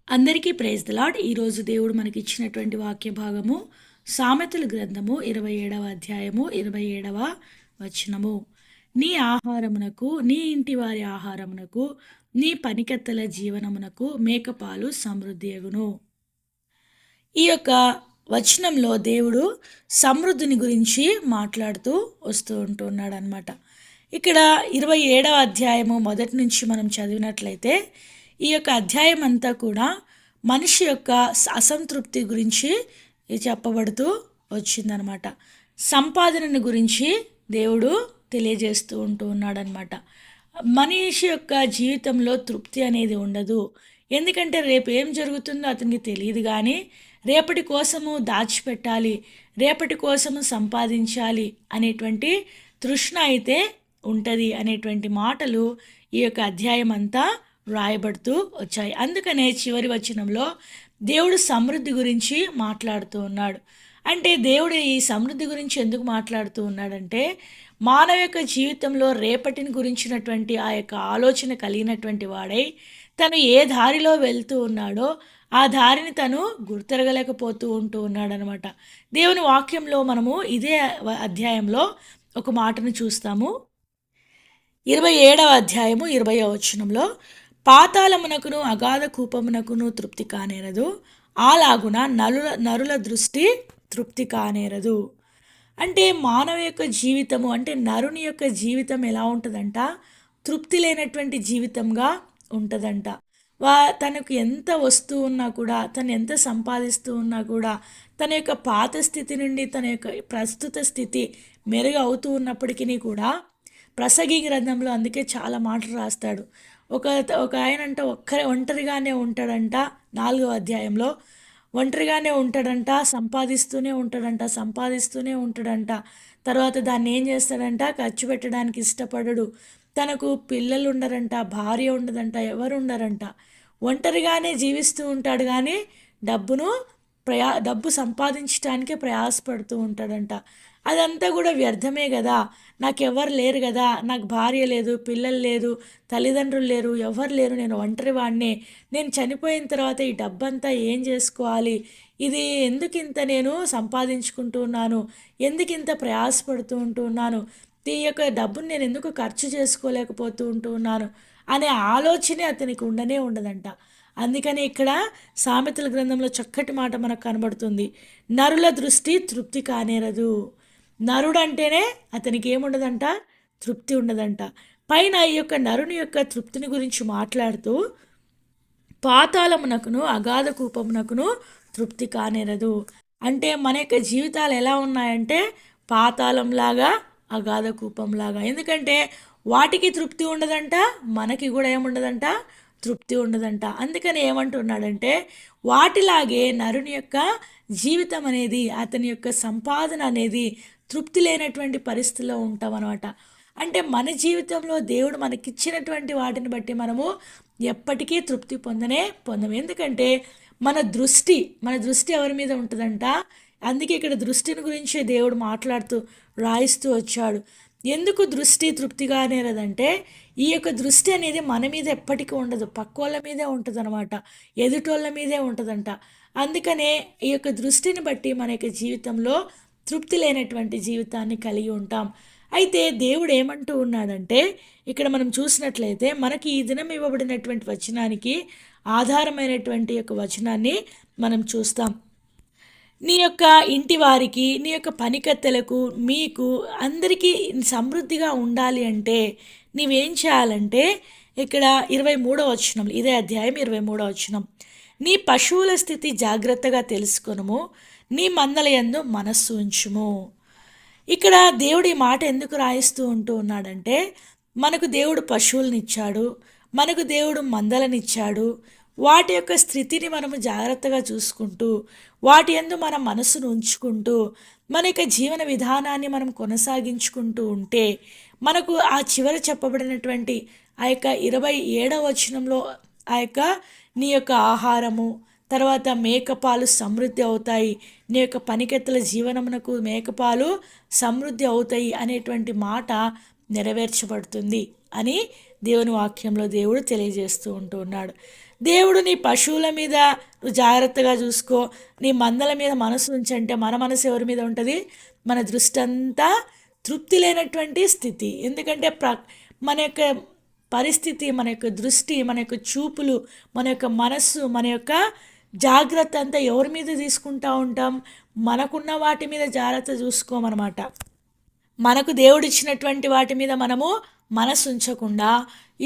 అందరికీ praise the lord. ఈరోజు దేవుడు మనకి ఇచ్చినటువంటి వాక్య భాగము సామెతల గ్రంథము 27వ అధ్యాయము 27వ వచనము. నీ ఆహారమునకు, నీ ఇంటి వారి ఆహారమునకు, నీ పనికత్తెల జీవనమునకు మేకపాలు సమృద్ధి అగును. ఈ యొక్క వచనంలో దేవుడు సమృద్ధిని గురించి మాట్లాడుతూ వస్తూ ఉంటున్నాడు అనమాట. ఇక్కడ 27వ అధ్యాయము మొదటి నుంచి మనం చదివినట్లయితే ఈ యొక్క అధ్యాయం అంతా కూడా మనిషి యొక్క అసంతృప్తి గురించి చెప్పబడుతూ వచ్చిందనమాట. సంపాదనను గురించి దేవుడు తెలియజేస్తూ ఉన్నాడనమాట. మనిషి యొక్క జీవితంలో తృప్తి అనేది ఉండదు. ఎందుకంటే రేపు ఏం జరుగుతుందో అతనికి తెలియదు, కానీ రేపటి కోసము దాచిపెట్టాలి, రేపటి కోసము సంపాదించాలి అనేటువంటి తృష్ణ అయితే ఉంటుంది అనేటువంటి మాటలు ఈ యొక్క అధ్యాయం అంతా వ్రాయబడుతూ వచ్చాయి. అందుకనే చివరి వచనంలో దేవుడు సమృద్ధి గురించి మాట్లాడుతూ ఉన్నాడు. అంటే దేవుడు ఈ సమృద్ధి గురించి ఎందుకు మాట్లాడుతూ ఉన్నాడంటే, మానవ యొక్క జీవితంలో రేపటిని గురించినటువంటి ఆ యొక్క ఆలోచన కలిగినటువంటి వాడై తను ఏ దారిలో వెళ్తూ ఉన్నాడో ఆ దారిని తను గుర్తెరగలేకపోతూ ఉన్నాడనమాట. దేవుని వాక్యంలో మనము ఇదే అధ్యాయంలో ఒక మాటను చూస్తాము. 27వ అధ్యాయము 20వ వచనంలో, పాతాళమునకును అగాధ కూపమునకును తృప్తి కానేరదు, అలాగున నరుల దృష్టి తృప్తి కానేరదు. అంటే మానవ యొక్క జీవితము, అంటే నరుని యొక్క జీవితం ఎలా ఉంటుందంట, తృప్తి లేనటువంటి జీవితంగా ఉంటుందంట. తనకు ఎంత వస్తూ ఉన్నా కూడా, తను ఎంత సంపాదిస్తూ ఉన్నా కూడా, తన యొక్క పాత స్థితి నుండి తన యొక్క ప్రస్తుత స్థితి మెరుగు అవుతూ ఉన్నప్పటికీ కూడా, ప్రసంగి గ్రంథంలో అందుకే చాలా మాటలు రాస్తాడు. ఒక ఆయన అంట ఒంటరిగానే ఉంటాడంట. 4వ అధ్యాయంలో ఒంటరిగానే ఉంటాడంట, సంపాదిస్తూనే ఉంటాడంట. తర్వాత దాన్ని ఏం చేస్తాడంట, ఖర్చు పెట్టడానికి ఇష్టపడడు. తనకు పిల్లలు ఉండరంట, భార్య ఉండదంట, ఎవరు ఉండరంట. ఒంటరిగానే జీవిస్తూ ఉంటాడు, కానీ డబ్బు సంపాదించడానికే ప్రయాసపడుతూ ఉంటాడంట. అదంతా కూడా వ్యర్థమే కదా, నాకెవ్వరు లేరు కదా, నాకు భార్య లేదు, పిల్లలు లేదు, తల్లిదండ్రులు లేరు, ఎవరు లేరు, నేను ఒంటరి వాడినే, నేను చనిపోయిన తర్వాత ఈ డబ్బంతా ఏం చేసుకోవాలి, ఇది ఎందుకు ఇంత నేను సంపాదించుకుంటూ ఉన్నాను, ఎందుకు ఇంత ప్రయాసపడుతూ ఉంటున్నాను, ఈ యొక్క డబ్బును నేను ఎందుకు ఖర్చు చేసుకోలేకపోతూ ఉంటున్నాను అనే ఆలోచనే అతనికి ఉండదంట. అందుకని ఇక్కడ సామెతల గ్రంథంలో చక్కటి మాట మనకు కనబడుతుంది. నరుల దృష్టి తృప్తి కానేరదు. నరుడు అంటేనే అతనికి ఏముండదంట, తృప్తి ఉండదంట. పైన ఈ యొక్క నరుని యొక్క తృప్తిని గురించి మాట్లాడుతూ, పాతాళమునకును అగాధ కూపమునకును తృప్తి కానేరదు. అంటే మన యొక్క జీవితాలు ఎలా ఉన్నాయంటే పాతాళంలాగా, అగాధ కూపంలాగా. ఎందుకంటే వాటికి తృప్తి ఉండదంట, మనకి కూడా ఏముండదంట, తృప్తి ఉండదంట. అందుకని ఏమంటున్నాడంటే, వాటిలాగే నరుని యొక్క జీవితం అనేది, అతని యొక్క సంపాదన అనేది తృప్తి లేనటువంటి పరిస్థితిలో ఉంటాం అనమాట. అంటే మన జీవితంలో దేవుడు మనకిచ్చినటువంటి వాటిని బట్టి మనము ఎప్పటికీ తృప్తి పొందము. ఎందుకంటే మన దృష్టి ఎవరి మీద ఉంటుందంట. అందుకే ఇక్కడ దృష్టిని గురించి దేవుడు మాట్లాడుతూ రాయిస్తూ వచ్చాడు. ఎందుకు దృష్టి తృప్తిగానే లేదంటే, ఈ యొక్క దృష్టి అనేది మన మీద ఎప్పటికీ ఉండదు, పక్కోళ్ళ మీదే ఉంటుంది అనమాట, ఎదుటోళ్ళ మీదే ఉంటుందంట. అందుకనే ఈ యొక్క దృష్టిని బట్టి మన యొక్క జీవితంలో తృప్తి లేనటువంటి జీవితాన్ని కలిగి ఉంటాం. అయితే దేవుడు ఏమంటూ ఉన్నాడంటే, ఇక్కడ మనం చూసినట్లయితే మనకి ఈ దినం ఇవ్వబడినటువంటి వచనానికి ఆధారమైనటువంటి యొక్క వచనాన్ని మనం చూస్తాం. నీ యొక్క ఇంటి వారికి, నీ యొక్క పనికత్తెలకు, మీకు అందరికీ సమృద్ధిగా ఉండాలి అంటే నీవేం చేయాలంటే, ఇక్కడ 23వ వచనం, ఇదే అధ్యాయం 23వ వచనం, నీ పశువుల స్థితి జాగ్రత్తగా తెలుసుకొనుము, నీ మందల యందు మనస్సు ఉంచుము. ఇక్కడ దేవుడు ఈ మాట ఎందుకు రాయిస్తూ ఉన్నాడంటే, మనకు దేవుడు పశువులనిచ్చాడు, మనకు దేవుడు మందలనిచ్చాడు. వాటి యొక్క స్థితిని మనము జాగ్రత్తగా చూసుకుంటూ, వాటి యందు మన మనసును ఉంచుకుంటూ, మన యొక్క జీవన విధానాన్ని మనం కొనసాగించుకుంటూ ఉంటే, మనకు ఆ చివర చెప్పబడినటువంటి ఆ యొక్క 27వ వచనంలో ఆ యొక్క నీ యొక్క ఆహారము, తర్వాత మేకపాలు సమృద్ధి అవుతాయి, నీ యొక్క పనికెత్తల జీవనమునకు మేకపాలు సమృద్ధి అవుతాయి అనేటువంటి మాట నెరవేర్చబడుతుంది అని దేవుని వాక్యంలో దేవుడు తెలియజేస్తూ ఉన్నాడు. దేవుడు నీ పశువుల మీద నువ్వు జాగ్రత్తగా చూసుకో, నీ మందల మీద మనసు ఉంచంటే మన మనసు ఎవరి మీద ఉంటుంది? మన దృష్టి అంతా తృప్తి లేనటువంటి స్థితి. ఎందుకంటే మన యొక్క పరిస్థితి, మన యొక్క దృష్టి, మన యొక్క చూపులు, మన యొక్క మనస్సు, మన యొక్క జాగ్రత్త అంతా ఎవరి మీద తీసుకుంటూ ఉంటాం? మనకున్న వాటి మీద జాగ్రత్త చూసుకోమన్నమాట. మనకు దేవుడిచ్చినటువంటి వాటి మీద మనము మనసు ఉంచకుండా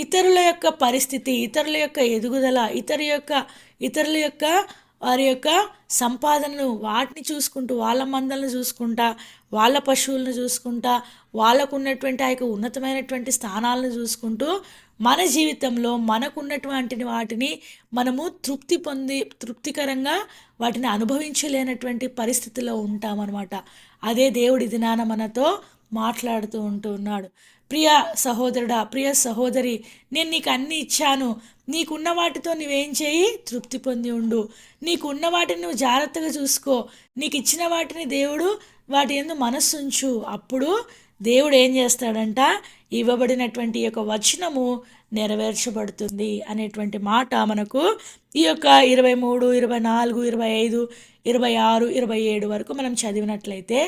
ఇతరుల యొక్క పరిస్థితి, ఇతరుల యొక్క ఎదుగుదల, ఇతరుల యొక్క వారి యొక్క సంపాదనను వాటిని చూసుకుంటూ, వాళ్ళ మందలను చూసుకుంటా, వాళ్ళ పశువులను చూసుకుంటా, వాళ్ళకు ఉన్నటువంటి ఆ యొక్క ఉన్నతమైనటువంటి స్థానాలను చూసుకుంటూ మన జీవితంలో మనకున్నటువంటి వాటిని మనము తృప్తికరంగా వాటిని అనుభవించలేనటువంటి పరిస్థితిలో ఉంటామన్నమాట. అదే దేవుడి దినాన మనతో మాట్లాడుతూ ఉంటున్నాడు. ప్రియ సహోదరుడా, ప్రియ సహోదరి, నేను నీకు అన్నీ ఇచ్చాను, నీకున్న వాటితో నువ్వేం చేయి? తృప్తి పొంది ఉండు. నీకున్న వాటిని నువ్వు జాగ్రత్తగా చూసుకో. నీకు ఇచ్చిన వాటిని దేవుడు వాటి యందు మనస్సు ఉంచు. అప్పుడు దేవుడు ఏం చేస్తాడంట? ఇవ్వబడినటువంటి యొక్క వచనము నెరవేర్చబడుతుంది అనేటువంటి మాట మనకు ఈ యొక్క 23, 24, 25, 26, 27 వరకు మనం చదివినట్లయితే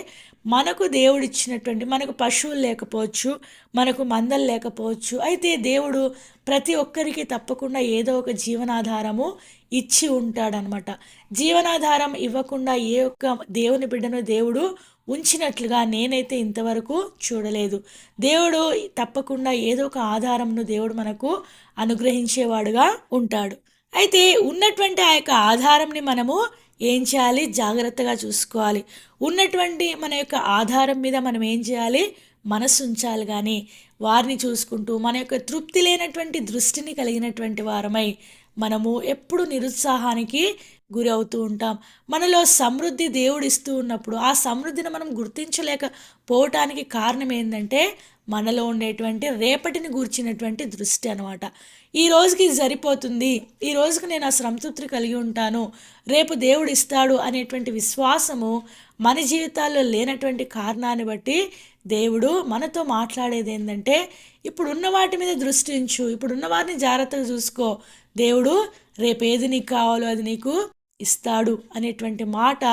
మనకు దేవుడు ఇచ్చినటువంటి, మనకు పశువులు లేకపోవచ్చు, మనకు మందలు లేకపోవచ్చు, అయితే దేవుడు ప్రతి ఒక్కరికి తప్పకుండా ఏదో ఒక జీవనాధారము ఇచ్చి ఉంటాడనమాట. జీవనాధారం ఇవ్వకుండా ఏ ఒక్క దేవుని బిడ్డను దేవుడు ఉంచినట్లుగా నేనైతే ఇంతవరకు చూడలేదు. దేవుడు తప్పకుండా ఏదో ఒక ఆధారంను దేవుడు మనకు అనుగ్రహించేవాడుగా ఉంటాడు. అయితే ఉన్నటువంటి ఆ యొక్క ఆధారంని మనము ఏం చేయాలి? జాగ్రత్తగా చూసుకోవాలి. ఉన్నటువంటి మన యొక్క ఆధారం మీద మనం ఏం చేయాలి? మనసు ఉంచాలి. కానీ వారిని చూసుకుంటూ మన యొక్క తృప్తి లేనటువంటి దృష్టిని కలిగినటువంటి వారమై మనము ఎప్పుడు నిరుత్సాహానికి గురి అవుతూ ఉంటాం. మనలో సమృద్ధి దేవుడు ఇస్తూ ఉన్నప్పుడు ఆ సమృద్ధిని మనం గుర్తించలేకపోవటానికి కారణం ఏంటంటే మనలో ఉండేటువంటి రేపటిని గూర్చినటువంటి దృష్టి అనమాట. ఈ రోజుకి సరిపోతుంది, ఈ రోజుకి నేను ఆ సంతృప్తి కలిగి ఉంటాను, రేపు దేవుడు ఇస్తాడు అనేటువంటి విశ్వాసము మన జీవితాల్లో లేనటువంటి కారణాన్ని బట్టి దేవుడు మనతో మాట్లాడేది ఏంటంటే, ఇప్పుడున్న వాటి మీద దృష్టి ఉంచు, ఇప్పుడున్న వాటిని జాగ్రత్తగా చూసుకో, దేవుడు రేపు ఏది నీకు కావాలో అది నీకు ఇస్తాడు అనేటువంటి మాట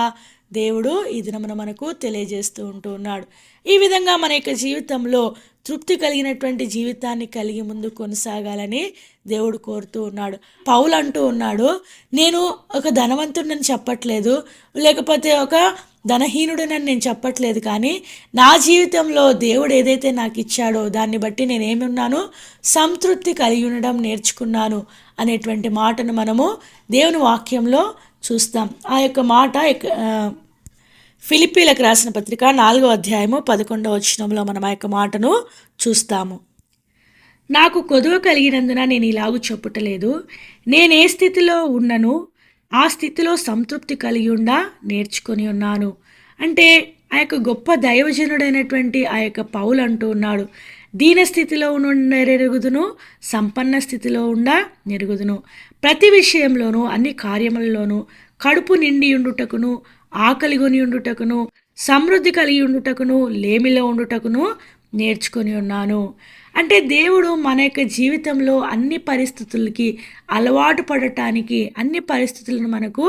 దేవుడు ఈ దినమున మనకు తెలియజేస్తూ ఉన్నాడు. ఈ విధంగా మన యొక్క జీవితంలో తృప్తి కలిగినటువంటి జీవితాన్ని కలిగి ముందు కొనసాగాలని దేవుడు కోరుతూ ఉన్నాడు. పౌలు అంటూ ఉన్నాడు, నేను ఒక ధనవంతుడిని చెప్పట్లేదు, లేకపోతే ఒక ధనహీనుడినని నేను చెప్పట్లేదు, కానీ నా జీవితంలో దేవుడు ఏదైతే నాకు ఇచ్చాడో దాన్ని బట్టి నేనేమి ఉన్నాను? సంతృప్తి కలిగి ఉండడం నేర్చుకున్నాను అనేటువంటి మాటను మనము దేవుని వాక్యంలో చూస్తాం. ఆ యొక్క మాట ఫిలిప్పీలకు రాసిన పత్రిక 4వ అధ్యాయము 11వ వచనంలో మనం ఆ యొక్క మాటను చూస్తాము. నాకు కొదువ కలిగినందున నేను ఇలాగూ చెప్పుటలేదు, నేనే స్థితిలో ఉన్నను ఆ స్థితిలో సంతృప్తి కలిగి ఉండా నేర్చుకొని ఉన్నాను. అంటే ఆ యొక్క గొప్ప దైవజనుడైనటువంటి ఆ యొక్క పౌలు అంటూ ఉన్నాడు, దీన స్థితిలో నెరుగుదును, సంపన్న స్థితిలో ఉండా నెరుగుదును, ప్రతి విషయంలోనూ అన్ని కార్యములలోనూ కడుపు నిండి ఉండుటకును, ఆకలి కొని ఉండుటకును, సమృద్ధి కలిగి ఉండుటకును, లేమిలో ఉండుటకును నేర్చుకొని ఉన్నాను. అంటే దేవుడు మన యొక్క జీవితంలో అన్ని పరిస్థితులకి అలవాటు పడటానికి అన్ని పరిస్థితులను మనకు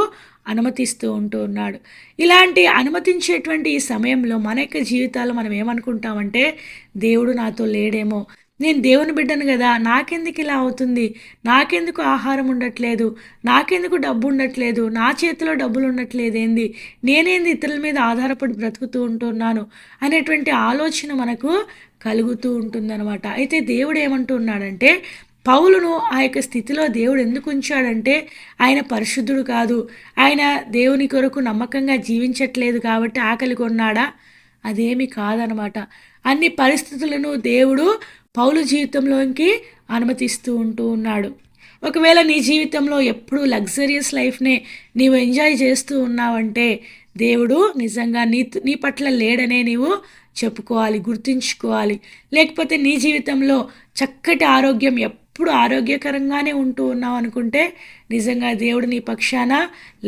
అనుమతిస్తూ ఉన్నాడు. ఇలాంటి అనుమతించేటువంటి ఈ సమయంలో మన యొక్క జీవితాలు మనం ఏమనుకుంటామంటే, దేవుడు నాతో లేడేమో, నేను దేవుని బిడ్డను కదా, నాకెందుకు ఇలా అవుతుంది, నాకెందుకు ఆహారం ఉండట్లేదు, నాకెందుకు డబ్బు ఉండట్లేదు, నా చేతిలో డబ్బులు ఉండట్లేదు, నేనేంది ఇతరుల మీద ఆధారపడి బ్రతుకుతూ ఉంటున్నాను అనేటువంటి ఆలోచన మనకు కలుగుతూ ఉంటుందన్నమాట. అయితే దేవుడు ఏమంటున్నాడంటే, పౌలును ఆ యొక్క స్థితిలో దేవుడు ఎందుకు ఉంచాడంటే, ఆయన పరిశుద్ధుడు కాదు, ఆయన దేవుని కొరకు నమ్మకంగా జీవించట్లేదు కాబట్టి ఆకలి కొన్నాడా? అదేమి కాదనమాట. అన్ని పరిస్థితులను దేవుడు పౌలు జీవితంలోకి అనుమతిస్తూ ఉన్నాడు. ఒకవేళ నీ జీవితంలో ఎప్పుడు లగ్జరియస్ లైఫ్నే నీవు ఎంజాయ్ చేస్తూ ఉన్నావంటే దేవుడు నిజంగా నీ పట్ల లేడనే నీవు చెప్పుకోవాలి, గుర్తుంచుకోవాలి. లేకపోతే నీ జీవితంలో చక్కటి ఆరోగ్యం ఎప్పుడు ఆరోగ్యకరంగానే ఉంటూ ఉన్నావు అనుకుంటే నిజంగా దేవుడు నీ పక్షాన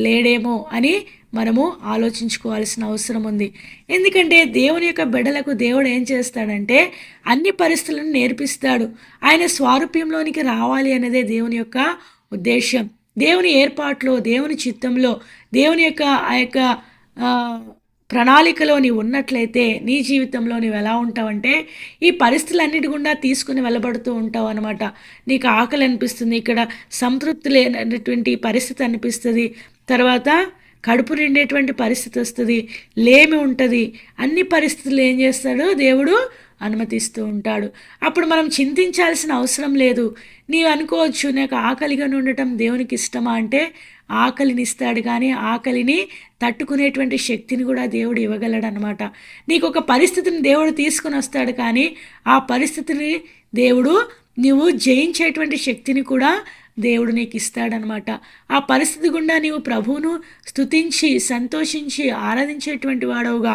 లేడేమో అని మనము ఆలోచించుకోవాల్సిన అవసరం ఉంది. ఎందుకంటే దేవుని యొక్క బిడ్డలకు దేవుడు ఏం చేస్తాడంటే అన్ని పరిస్థితులను నేర్పిస్తాడు. ఆయన స్వారూప్యంలోనికి రావాలి అనేదే దేవుని యొక్క ఉద్దేశం. దేవుని ఏర్పాట్లో, దేవుని చిత్తంలో, దేవుని యొక్క ఆ యొక్క ప్రణాళికలో నీవు ఉన్నట్లయితే నీ జీవితంలో నువ్వు ఎలా ఉంటావంటే ఈ పరిస్థితులన్నిటి గుండా తీసుకుని వెళ్ళబడుతూ ఉంటావు అనమాట. నీకు ఆకలి అనిపిస్తుంది, ఇక్కడ సంతృప్తి లేనటువంటి పరిస్థితి అనిపిస్తుంది, తర్వాత కడుపు నిండేటువంటి పరిస్థితి వస్తుంది, లేమి ఉంటుంది. అన్ని పరిస్థితులు ఏం చేస్తాడు దేవుడు అనుమతిస్తూ ఉంటాడు. అప్పుడు మనం చింతించాల్సిన అవసరం లేదు. నీవు అనుకోవచ్చు, నాకు ఆకలిగా ఉండటం దేవునికి ఇష్టమా అంటే ఆకలిని ఇస్తాడు, కానీ ఆకలిని తట్టుకునేటువంటి శక్తిని కూడా దేవుడు ఇవ్వగలడు అనమాట. నీకు ఒక పరిస్థితిని దేవుడు తీసుకుని వస్తాడు, కానీ ఆ పరిస్థితిని దేవుడు నువ్వు జయించేటువంటి శక్తిని కూడా దేవుడు నీకు ఇస్తాడనమాట. ఆ పరిస్థితి గుండా నీవు ప్రభువును స్తుతించి సంతోషించి ఆరాధించేటువంటి వాడవుగా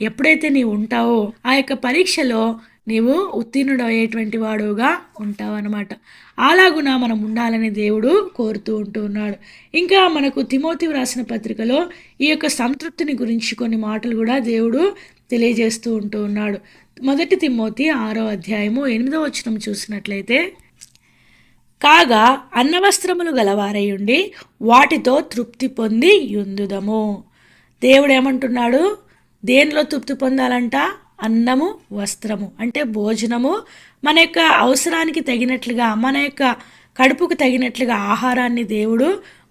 ఎప్పుడైతే నీవు ఉంటావో ఆ యొక్క పరీక్షలో నీవు ఉత్తీర్ణుడు అయ్యేటువంటి వాడుగా ఉంటావు అనమాట. అలాగున మనం ఉండాలని దేవుడు కోరుతూ ఉంటూ ఉన్నాడు. ఇంకా మనకు తిమోతి రాసిన పత్రికలో ఈ యొక్క సంతృప్తిని గురించి కొన్ని మాటలు కూడా దేవుడు తెలియజేస్తూ ఉంటూ ఉన్నాడు. 1 తిమోతి 6వ అధ్యాయము 8వ వచనం చూసినట్లయితే, కాగా అన్నవస్త్రములు గలవారై ఉండి వాటితో తృప్తి పొంది యుందుదము. దేవుడు ఏమంటున్నాడు? దేనిలో తృప్తి పొందాలంట? అన్నము, వస్త్రము అంటే భోజనము, మన యొక్క అవసరానికి తగినట్లుగా, మన యొక్క కడుపుకు తగినట్లుగా ఆహారాన్ని దేవుడు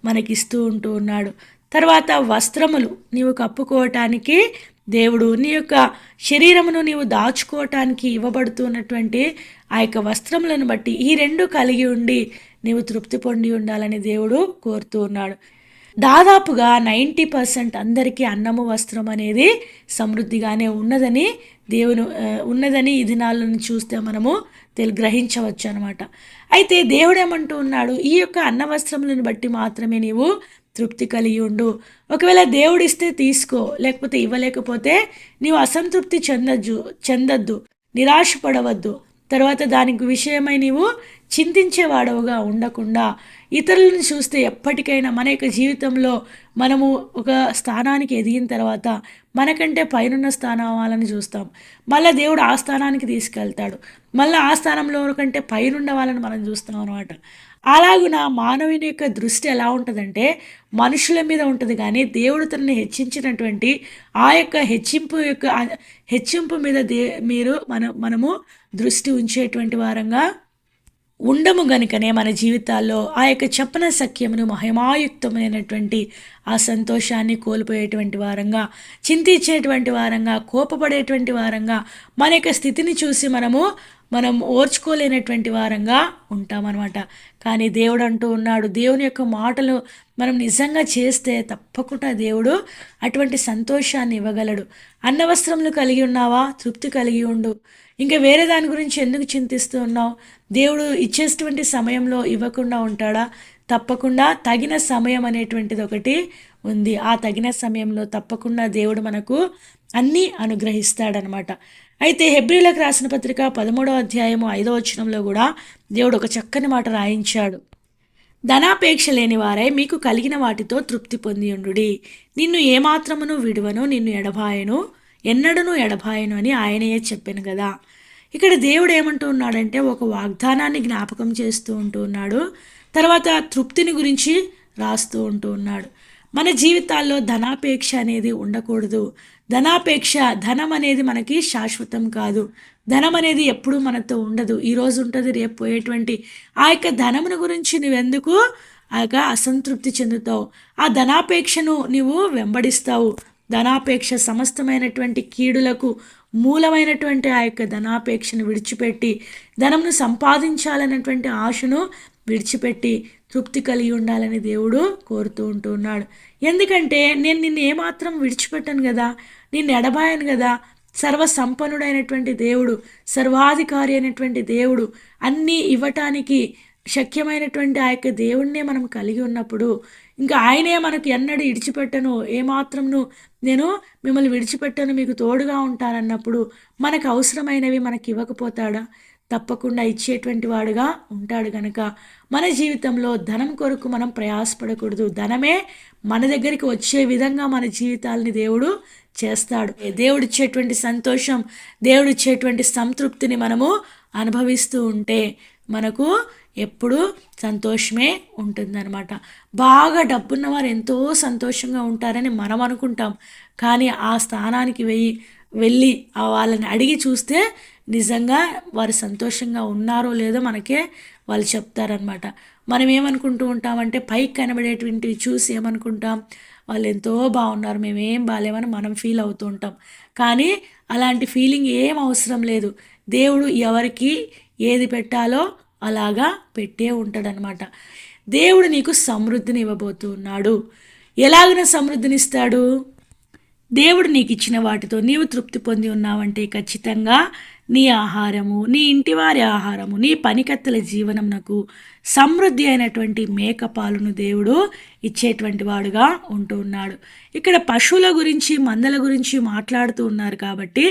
మనకిస్తూ ఉంటూ ఉన్నాడు. తర్వాత వస్త్రములు నీవు కప్పుకోవటానికి దేవుడు, నీ యొక్క శరీరమును నీవు దాచుకోవటానికి ఇవ్వబడుతున్నటువంటి ఆ యొక్క వస్త్రములను బట్టి ఈ రెండు కలిగి ఉండి నీవు తృప్తి పొంది ఉండాలని దేవుడు కోరుతూ ఉన్నాడు. దాదాపుగా 90% అందరికీ అన్నము వస్త్రం అనేది సమృద్ధిగానే ఉన్నదని ఈ దినాలను చూస్తే మనము గ్రహించవచ్చు అనమాట. అయితే దేవుడు ఏమంటూ ఉన్నాడు? ఈ యొక్క అన్న వస్త్రములను బట్టి మాత్రమే నీవు తృప్తి కలిగి ఉండు. ఒకవేళ దేవుడు ఇస్తే తీసుకో, లేకపోతే ఇవ్వలేకపోతే నీవు అసంతృప్తి చెందద్దు, నిరాశపడవద్దు. తర్వాత దానికి విషయమై నీవు చింతించేవాడవుగా ఉండకుండా ఇతరులను చూస్తే ఎప్పటికైనా మన యొక్క జీవితంలో మనము ఒక స్థానానికి ఎదిగిన తర్వాత మనకంటే పైనున్న స్థానాలను చూస్తాం. మళ్ళీ దేవుడు ఆ స్థానానికి తీసుకెళ్తాడు, మళ్ళీ ఆ స్థానంలో కంటే పైనున్న వాళ్ళని మనం చూస్తాం అనమాట. అలాగున మానవుని యొక్క దృష్టి ఎలా ఉంటుందంటే మనుషుల మీద ఉంటుంది, కానీ దేవుడు తనని హెచ్చించినటువంటి ఆ యొక్క హెచ్చింపు మీద మనము దృష్టి ఉంచేటువంటి వారంగా ఉండము గనుకనే మన జీవితాల్లో ఆ యొక్క చెప్పన సఖ్యమును మహిమాయుక్తమైనటువంటి ఆ సంతోషాన్ని కోల్పోయేటువంటి వారంగా, చింతించేటువంటి వారంగా, కోపపడేటువంటి వారంగా, మన యొక్క స్థితిని చూసి మనం ఓర్చుకోలేనటువంటి వారంగా ఉంటామన్నమాట. కానీ దేవుడు అంటూ ఉన్నాడు, దేవుని యొక్క మాటలు మనం నిజంగా చేస్తే తప్పకుండా దేవుడు అటువంటి సంతోషాన్ని ఇవ్వగలడు. అన్నవస్త్రములు కలిగి ఉన్నావా? తృప్తి కలిగి ఉండు. ఇంకా వేరే దాని గురించి ఎందుకు చింతిస్తూ ఉన్నావు? దేవుడు ఇచ్చేటువంటి సమయంలో ఇవ్వకుండా ఉంటాడా? తప్పకుండా తగిన సమయం అనేటువంటిది ఒకటి ఉంది. ఆ తగిన సమయంలో తప్పకుండా దేవుడు మనకు అన్నీ అనుగ్రహిస్తాడనమాట. అయితే హెబ్రీలకు రాసిన పత్రిక 13వ అధ్యాయము 5వ వచనంలో కూడా దేవుడు ఒక చక్కని మాట రాయించాడు. ధనాపేక్ష లేని వారై మీకు కలిగిన వాటితో తృప్తి పొంది ఉండుడి. నిన్ను ఏమాత్రమును విడువను, నిన్ను ఎన్నడను ఎడబాయను అని ఆయనయే చెప్పాను కదా. ఇక్కడ దేవుడు ఏమంటూ ఉన్నాడంటే ఒక వాగ్దానాన్ని జ్ఞాపకం చేస్తూ ఉంటూ ఉన్నాడు. తర్వాత తృప్తిని గురించి రాస్తూ ఉంటూ ఉన్నాడు. మన జీవితాల్లో ధనాపేక్ష అనేది ఉండకూడదు. ధనం అనేది మనకి శాశ్వతం కాదు. ధనం అనేది ఎప్పుడు మనతో ఉండదు. ఈరోజు ఉంటుంది, రేపు పోయేటువంటి ఆ యొక్క ధనమును గురించి నువ్వెందుకు అసంతృప్తి చెందుతావు? ఆ ధనాపేక్షను నువ్వు వెంబడిస్తావు. ధనాపేక్ష సమస్తమైనటువంటి కీడులకు మూలమైనటువంటి ఆ యొక్క ధనాపేక్షను విడిచిపెట్టి, ధనమును సంపాదించాలనేటువంటి ఆశను విడిచిపెట్టి తృప్తి కలిగి ఉండాలని దేవుడు కోరుతూ ఉంటూ ఉన్నాడు. ఎందుకంటే నేను నిన్ను ఏమాత్రం విడిచిపెట్టాను కదా, నిన్ను ఎడబాయను కదా. సర్వసంపన్నుడైనటువంటి దేవుడు, సర్వాధికారి అయినటువంటి దేవుడు, అన్నీ ఇవ్వటానికి శక్యమైనటువంటి ఆ యొక్క దేవుణ్ణే మనం కలిగి ఉన్నప్పుడు ఇంకా ఆయనే మనకు ఎన్నడూ విడిచిపెట్టను, ఏమాత్రంను నేను మిమ్మల్ని విడిచిపెట్టను, మీకు తోడుగా ఉంటానన్నప్పుడు మనకు అవసరమైనవి మనకి ఇవ్వకపోతాడా? తప్పకుండా ఇచ్చేటువంటి వాడుగా ఉంటాడు. కనుక మన జీవితంలో ధనం కొరకు మనం ప్రయాసపడకూడదు. ధనమే మన దగ్గరికి వచ్చే విధంగా మన జీవితాలని దేవుడు చేస్తాడు. దేవుడు ఇచ్చేటువంటి సంతోషం, దేవుడు ఇచ్చేటువంటి సంతృప్తిని మనము అనుభవిస్తూ ఉంటే మనకు ఎప్పుడూ సంతోషమే ఉంటుందన్నమాట. బాగా డబ్బున్న వారు ఎంతో సంతోషంగా ఉంటారని మనం అనుకుంటాం. కానీ ఆ స్థానానికి వెళ్ళి వాళ్ళని అడిగి చూస్తే నిజంగా వారు సంతోషంగా ఉన్నారో లేదో మనకే వాళ్ళు చెప్తారనమాట. మనం ఏమనుకుంటూ ఉంటామంటే పైకి కనబడేటువంటివి చూసి ఏమనుకుంటాం, వాళ్ళు ఎంతో బాగున్నారు, మేమేం బాగాలేమని మనం ఫీల్ అవుతూ ఉంటాం. కానీ అలాంటి ఫీలింగ్ ఏం అవసరం లేదు. దేవుడు ఎవరికి ఏది పెట్టాలో అలాగా పెట్టే ఉంటాడనమాట. దేవుడు నీకు సమృద్ధిని ఇవ్వబోతున్నాడు. ఎలాగన సమృద్ధినిస్తాడు? దేవుడు నీకు ఇచ్చిన వాటితో నీవు తృప్తి పొంది ఉన్నావంటే ఖచ్చితంగా నీ ఆహారము, నీ ఇంటివారి ఆహారము, నీ పనికత్తెల జీవనమునకు సమృద్ధి అయినటువంటి మేకపాలను దేవుడు ఇచ్చేటువంటి వాడుగా ఉంటూ ఉన్నాడు. ఇక్కడ పశువుల గురించి, మందల గురించి మాట్లాడుతూ ఉన్నారు కాబట్టి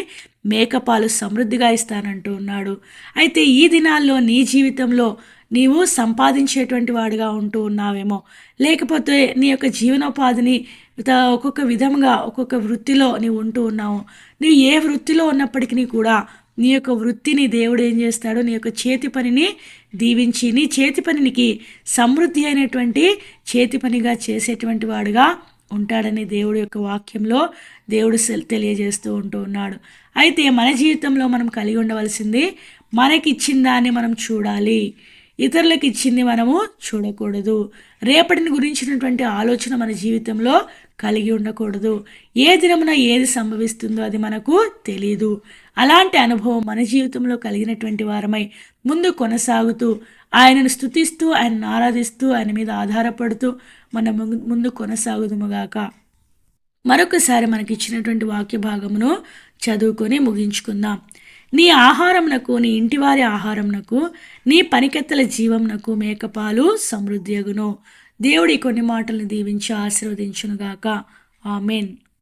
మేకపాలు సమృద్ధిగా ఇస్తానంటూ ఉన్నాడు. అయితే ఈ దినాల్లో నీ జీవితంలో నీవు సంపాదించేటువంటి వాడిగా ఉంటూ ఉన్నావేమో, లేకపోతే నీ యొక్క జీవనోపాధిని ఒక్కొక్క విధంగా ఒక్కొక్క వృత్తిలో నీవు ఉంటూ ఉన్నావు. నువ్వు ఏ వృత్తిలో ఉన్నప్పటికీ కూడా నీ యొక్క వృత్తిని దేవుడు ఏం చేస్తాడు, నీ యొక్క చేతి పనిని దీవించి నీ చేతి పనికి సమృద్ధి అయినటువంటి చేతి పనిగా చేసేటువంటి వాడుగా ఉంటాడని దేవుడి యొక్క వాక్యంలో దేవుడు తెలియజేస్తూ ఉంటూ ఉన్నాడు. అయితే మన జీవితంలో మనం కలిగి ఉండవలసింది, మనకిచ్చిన దాన్ని మనం చూడాలి, ఇతరులకు ఇచ్చింది మనము చూడకూడదు. రేపటిని గురించినటువంటి ఆలోచన మన జీవితంలో కలిగి ఉండకూడదు. ఏ దినమున ఏది సంభవిస్తుందో అది మనకు తెలీదు. అలాంటి అనుభవం మన జీవితంలో కలిగినటువంటి వారమై ముందు కొనసాగుతూ ఆయనను స్తుతిస్తూ, ఆయనను ఆరాధిస్తూ, ఆయన మీద ఆధారపడుతూ మనం ముందు కొనసాగుదుముగాక. మరొకసారి మనకి ఇచ్చినటువంటి వాక్య భాగమును చదువుకొని ముగించుకుందాం. నీ ఆహారంనకు, నీ ఇంటివారి ఆహారంనకు, నీ పనికెత్తల జీవంనకు మేకపాలు సమృద్ధి అగును. దేవుడి కొన్ని మాటలను దీవించి ఆశీర్వదించునుగాక. ఆమెన్.